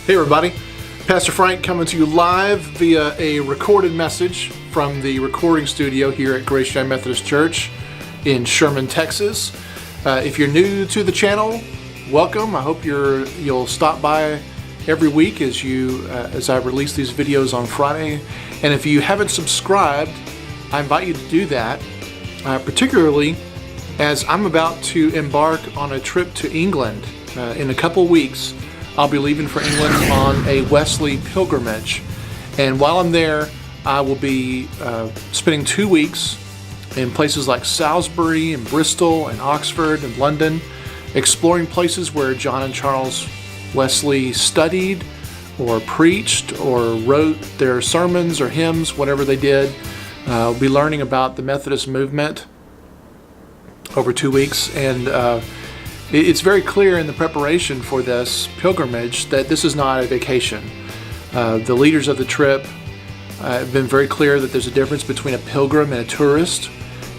Hey everybody, Pastor Frank coming to you live via a recorded message from the recording studio here at Grace United Methodist Church in Sherman, Texas. If you're new to the channel, welcome. I hope you'll stop by every week as I release these videos on Friday. And if you haven't subscribed, I invite you to do that, particularly as I'm about to embark on a trip to England in a couple weeks. I'll be leaving for England on a Wesley Pilgrimage. And while I'm there, I will be spending 2 weeks in places like Salisbury and Bristol and Oxford and London, exploring places where John and Charles Wesley studied or preached or wrote their sermons or hymns, whatever they did. I'll be learning about the Methodist movement over 2 weeks, and it's very clear in the preparation for this pilgrimage that this is not a vacation. The leaders of the trip have been very clear that there's a difference between a pilgrim and a tourist.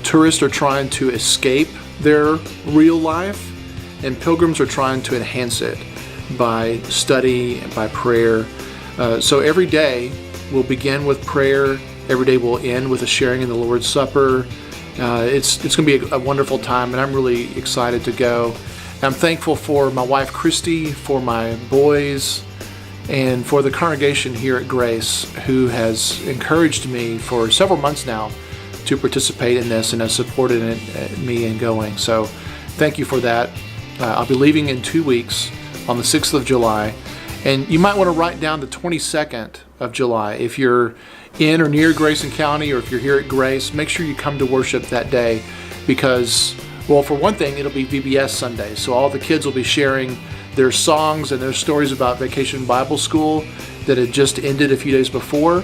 Tourists are trying to escape their real life, and pilgrims are trying to enhance it by study and by prayer. So every day we'll begin with prayer. Every day we'll end with a sharing in the Lord's Supper. It's going to be a wonderful time, and I'm really excited to go. I'm thankful for my wife Christy, for my boys, and for the congregation here at Grace, who has encouraged me for several months now to participate in this and has supported me in going. So thank you for that. I'll be leaving in 2 weeks on the 6th of July, and you might want to write down the 22nd of July. If you're in or near Grayson County, or if you're here at Grace, make sure you come to worship that day, because, well, for one thing, it'll be VBS Sunday, so all the kids will be sharing their songs and their stories about Vacation Bible School that had just ended a few days before.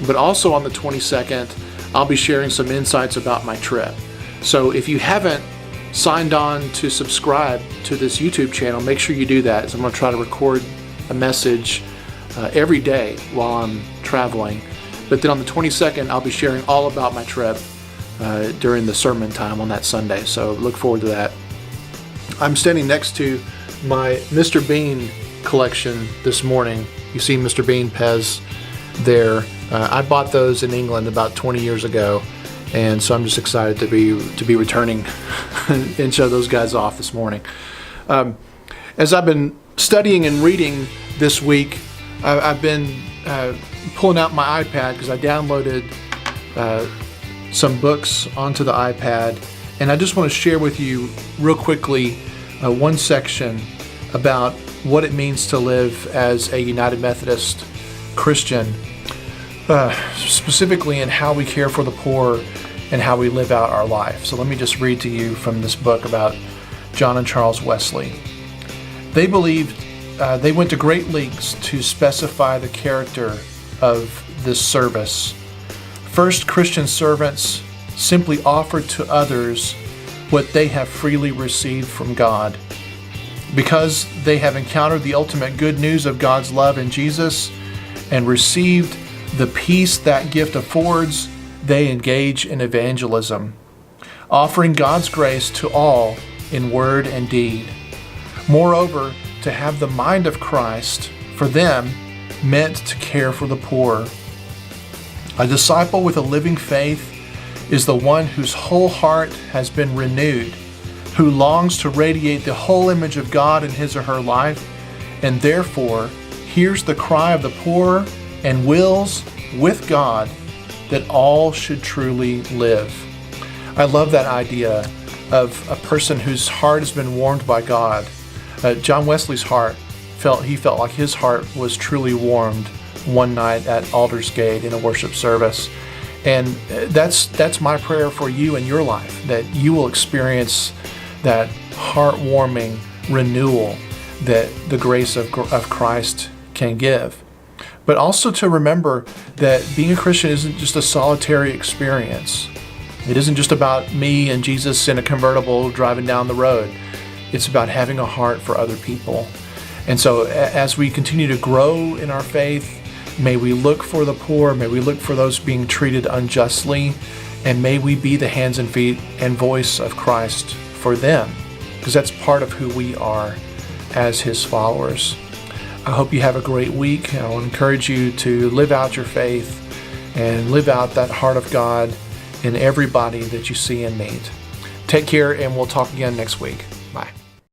But also on the 22nd, I'll be sharing some insights about my trip. So if you haven't signed on to subscribe to this YouTube channel, make sure you do that, as I'm going to try to record a message every day while I'm traveling. But then on the 22nd, I'll be sharing all about my trip during the sermon time on that Sunday. So look forward to that. I'm standing next to my Mr. Bean collection this morning. You see Mr. Bean Pez there. I bought those in England about 20 years ago, and so I'm just excited to be returning and show those guys off this morning. As I've been studying and reading this week, I've been pulling out my iPad because I downloaded some books onto the iPad, and I just want to share with you real quickly one section about what it means to live as a United Methodist Christian, specifically in how we care for the poor and how we live out our life. So let me just read to you from this book about John and Charles Wesley. They believed they went to great lengths to specify the character of this service. First, Christian servants simply offered to others what they have freely received from God. Because they have encountered the ultimate good news of God's love in Jesus and received the peace that gift affords, they engage in evangelism, offering God's grace to all in word and deed. Moreover, to have the mind of Christ for them meant to care for the poor. A disciple with a living faith is the one whose whole heart has been renewed, who longs to radiate the whole image of God in his or her life, and therefore hears the cry of the poor and wills with God that all should truly live. I love that idea of a person whose heart has been warmed by God. John Wesley's heart felt like his heart was truly warmed one night at Aldersgate in a worship service. And that's my prayer for you in your life, that you will experience that heartwarming renewal that the grace of Christ can give. But also to remember that being a Christian isn't just a solitary experience. It isn't just about me and Jesus in a convertible driving down the road. It's about having a heart for other people. And so as we continue to grow in our faith, may we look for the poor, may we look for those being treated unjustly, and may we be the hands and feet and voice of Christ for them, because that's part of who we are as his followers. I hope you have a great week. I'll encourage you to live out your faith and live out that heart of God in everybody that you see and meet. Take care, and we'll talk again next week.